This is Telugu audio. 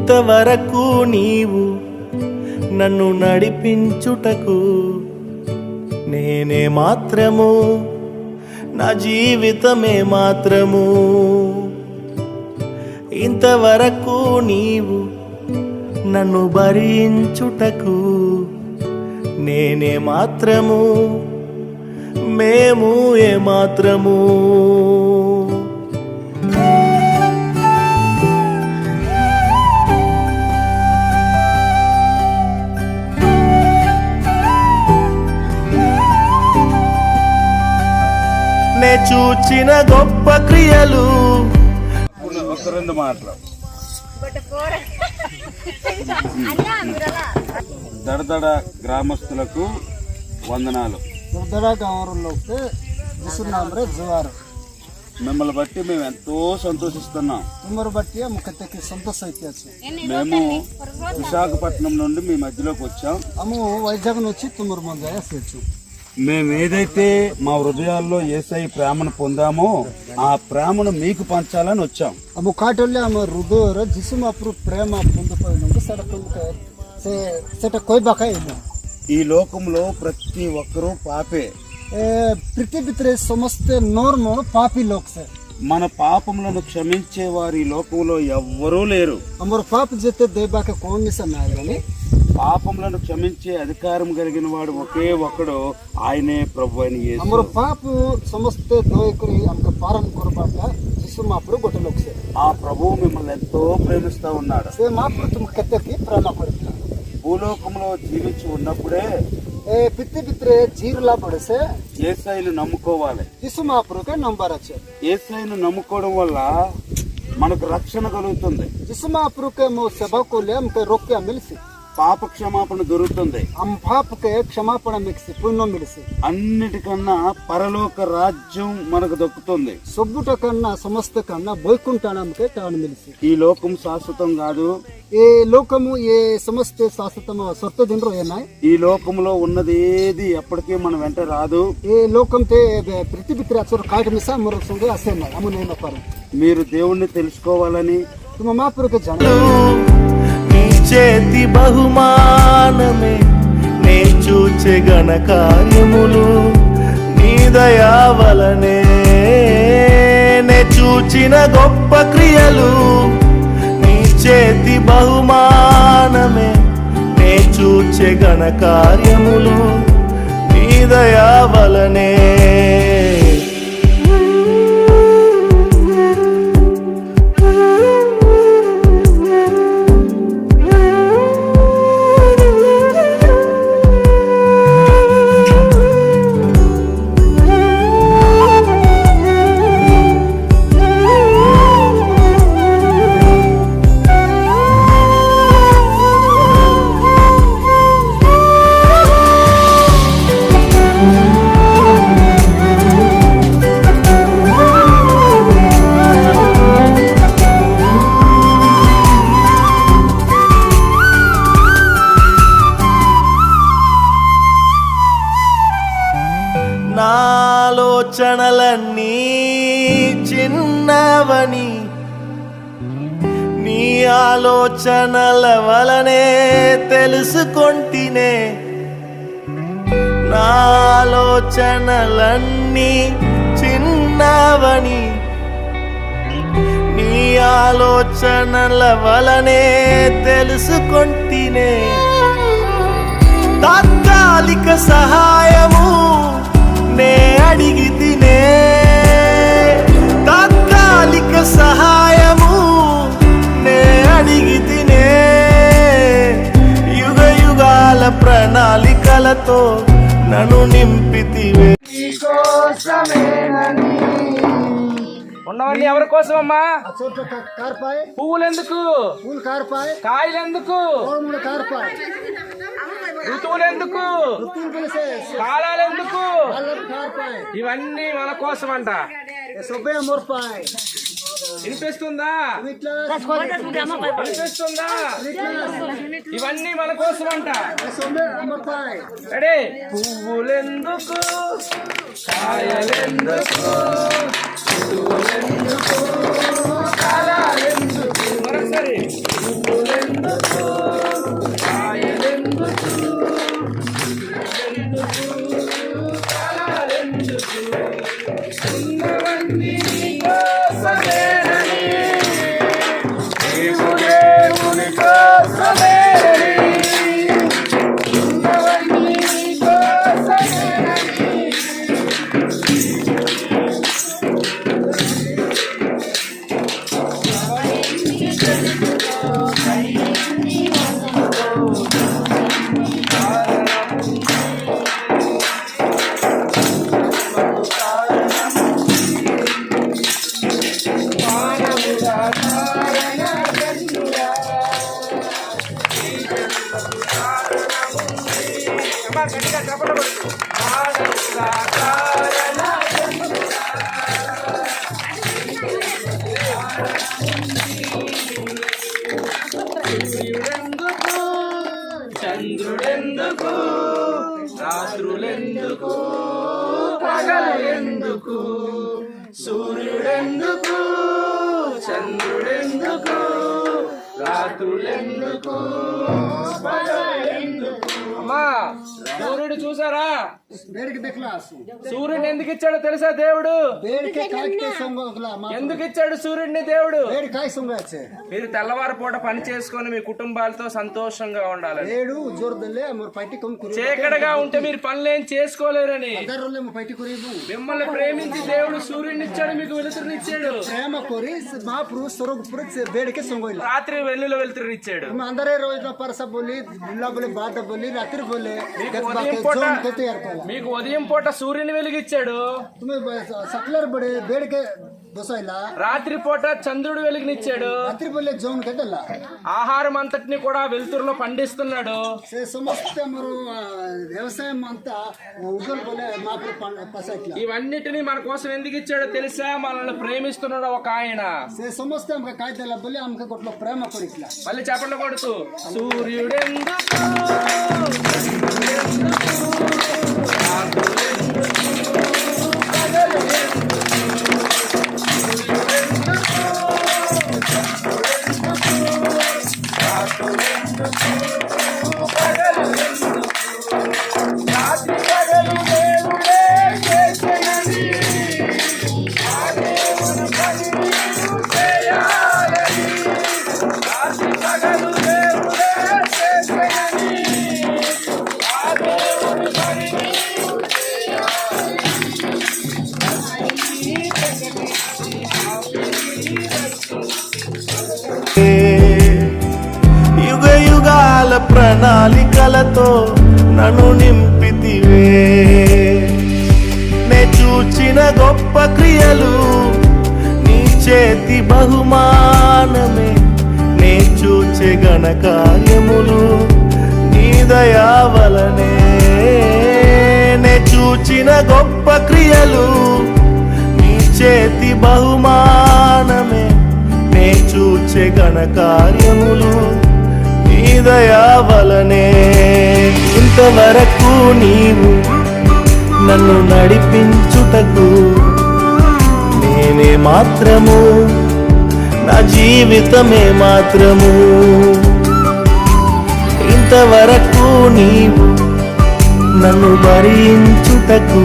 ఇంతవరకు నీవు నన్ను నడిపించుటకు నేనే మాత్రము, నా జీవితమే మాత్రము. ఇంతవరకు నీవు నన్ను భరించుటకు నేనే మాత్రము, మేము ఏ మాత్రము. నే చూచిన గొప్ప క్రియలు. ఒక రెండు మాటలు. దడదడ గ్రామస్తులకు వందనాలు. మిమ్మల్ని బట్టి మేము ఎంతో సంతోషిస్తున్నాం. మేము విశాఖపట్నం నుండి మీ మధ్యలోకి వచ్చాం. వైజాగ్ నుంచి తుమ్మూరు మంది. మేము ఏదైతే మా హృదయాల్లో యేసయ్య ప్రేమను పొందామో ఆ ప్రేమను మీకు పంచాలని వచ్చాం. ఈ లోకంలో ప్రతి ఒక్కరూ పాపే. పృథ్వీ సమస్త నోర్మో పాపి లోక్ సార్. మన పాపములను క్షమించే వారి లోకంలో ఎవ్వరూ లేరు. పాప చేస్తే దేబాక కోని పాపములను క్షమించే అధికారం కలిగిన వాడు ఒకే ఒక్కడు, ఆయనే ప్రభు అయిన యేసు. ఆ ప్రభువు మిమ్మల్ని ఎంతో ప్రేమిస్తా ఉన్నాడు. భూలోకంలో జీవించి ఉన్నప్పుడే యేసయ్యను నమ్ముకోవాలి. యేసయ్యను నమ్ముకోవడం వల్ల మనకు రక్షణ కలుగుతుంది. పాప క్షమాపణ దొరుకుతుంది. క్షమాపణ అన్నిటికన్నా పరలోక రాజ్యం మనకు దొక్కుతుంది. సొబ్బుట కన్నా సమస్త కన్నా బోయకుంటానికి మిలిసి. ఈ లోకం శాశ్వతం కాదు. ఏ లోకము ఏ సమస్త శాశ్వతము సొత్త దినరు ఏనాయ్. ఈ లోకంలో ఉన్నది ఏది ఎప్పటికీ మన వెంట రాదు. ఏ లోకంతే పృథ్వీ కాటమిసా మురసంగా అసేనాయ్ అమ్మునేన పరు. మీరు దేవుణ్ణి తెలుసుకోవాలని మాపురుకు జన చేతి బహుమానమే నే చూచే ఘన కార్యములు నీ దయా వలనే. నే చూచిన గొప్ప క్రియలు నీ చేతి బహుమానమే నే చూచే ఘన కార్యములు నీ దయా వలనే. ఆలోచనలన్నీ చిన్నవని నీ ఆలోచనల వలనే తెలుసుకొంటినే. నా ఆలోచనలన్నీ చిన్నవని నీ ఆలోచనల వలనే తెలుసుకొంటినే. తాత్కాలిక సహాయము నే అడిగి తినే. తాత్కాలిక సహాయము నే అడిగి తినే. యుగ యుగాల ప్రణాళికలతో నన్ను నింపితివే. ఉన్నవన్నీ ఎవరి కోసమమ్మా? పువ్వులు ఎందుకు? కాయలు ఎందుకు? ఋతువులు ఎందుకు? కాలాలు ఎందుకు? ఇవన్నీ మన కోసం అంట. వినిపిస్తుందా? వినిపిస్తుందా? ఇవన్నీ మన కోసం అంట. రెడీ? పువ్వులెందుకు, కాయలెందుకు, ఋతువులెందుకు, కాలాలెందుకు? మరొకసారి పువ్వులెందుకు సూర్యుడెందుకు చంద్రుడెందుకు రాత్రులెందుకు పగలు ఎందుకు సూర్యుడెందుకు చంద్రుడెందుకు రాత్రులెందుకు పగలెందుకు అమ్మా సూర్యుడు చూసారా ಬೇಡಿಕೆ ಬೇಕಲ್ಲ సూర్యుడిని ఎందుకు ఇచ్చాడో తెలుసా దేవుడు ಬೇಡಿಕೆ ಕಾಯ್ಕೆ ಸೊಂಗೋಗ್ಲ ఎందుకు ఇచ్చాడు సూర్యుడిని దేవుడు ಬೇಡಿ ಕಾಯಿ ಸೊಂಗಾಚೆ మీరు తెల్లవారిపూట పని చేసుకొని మీ కుటుంబాలతో సంతోషంగా ఉండాలి ಬೇಡು ಜೋರದಲ್ಲೇ ಮೂರು ಪೈಟಿ ಕೊಂದು చీకటిగా ఉంటే మీరు పనులేం చేసుకోలేరని ಅದರಲ್ಲೇ ಪೈಟಿ ಕುರಿಬು మిమ్మల్ని ప్రేమించి దేవుడు సూర్యుడిని ఇచ్చాడు మీకు వెలుతురుని ఇచ్చాడు ಪ್ರೇಮ ಕೋರಿ ಮಹಾಪ್ರಭು ಸ್ವರೂಪುರ ಬೇಡಿಕೆ ಸೊಂಗೋಯ್ಲ రాత్రి వెన్నుల వెలుతురుని ఇచ్చాడు अंदर रोज परसा बोली बुल्ला बोली बात बोली रात्रि बोले మీకు ఉదయం పూట సూర్యుని వెలిగిచ్చాడు तुम्हें सकलर बड़े ಬೇಡಿಕೆ ದೋಸೈಲ್ಲ రాత్రి పూట చంద్రుడు వెలుగునిచ్చాడు ರಾತ್ರಿ बोले ಜೋನ್ ಕಟ್ಟಲ್ಲ ఆహారం అంతటిని కూడా వెలుతురులో పండిస్తున్నాడు సమస్త మరు వ్యవసాయం అంతా ఉగ్గలు పోలే మాకు పసైట్ల ఇవన్నిటిని మన కోసం ఎందుకు ఇచ్చాడో తెలుసా మనల్ని ప్రేమిస్తున్నాడు ఒక ఆయన సమస్త ఆమె కాಯ್ತಲ್ಲ बोले ఆమె కొట్లో ప్రేమ కొరిట్ల మళ్ళీ చెప్పండి కొడుతూ సూర్యుడెందుకు యుగ యుగాల ప్రణాళికలతో నన్ను నింపితివే నే చూచిన గొప్ప క్రియలు నీ చేతి బహుమానమే నే చూచే ఘనకార్యములు నీ దయా వలనే నే చూచిన గొప్ప క్రియలు నీ చేతి బహుమానమే నే చూచే ఘనకార్యములు నీ దయా వలనే ఇంతవరకు నీవు నన్ను నడిపించుటకు నేనే మాత్రము నా జీవితమే మాత్రము ఇంతవరకు నీవు నన్ను భరించుటకు